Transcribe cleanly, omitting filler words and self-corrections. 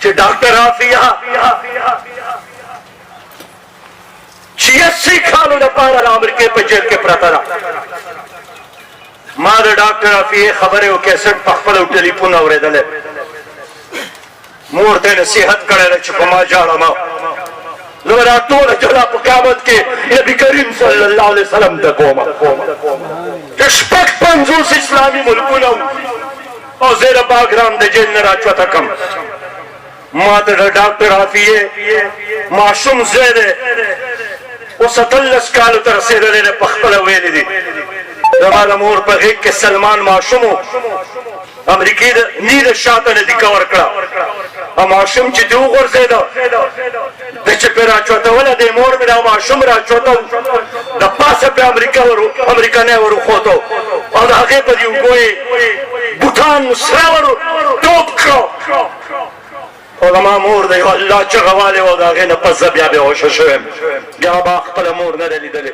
چې ډاکټر عافیه 86 کالو لپاره د امریکې په جیل کې پرته ده. ما د ډاکټر عافیه خبرې او کیسټ په خپل ټلیفون اورېدلې. مور ته نصیحت کړی ده چې په ما ژاړه مه. زه به دا ټوله جلا په قیامت کې نبي کریم صلی الله علیه وسلم ته کومه چې 50 اسلامي ملکونه او زه د باګرام د جیل نه راچوته کړم. ما ته د ډاکټر عافیه ماشوم زوی دی، اوس 18 کالو ته رسېدلی دی، په خپله ویلي دي. زما د مور په غېږ کې سلمان ماشوم و، امریکې د نی د شاته نه دیکه ورکړه. او ماشوم چې دې وغورځېده د چې پرې راچوتوله دی، مور مې دا ماشوم راچوته د پاسه پې امریکنی ور وخوتو او د هغې په دې اوږو یې بوټان سره ور ټوپ کړو. او زما مور د یو الله چغه والې وه، د هغې نه پس زه بیا بېهوشه شوی یم. بیا به خپله مور نه ده لیدلې.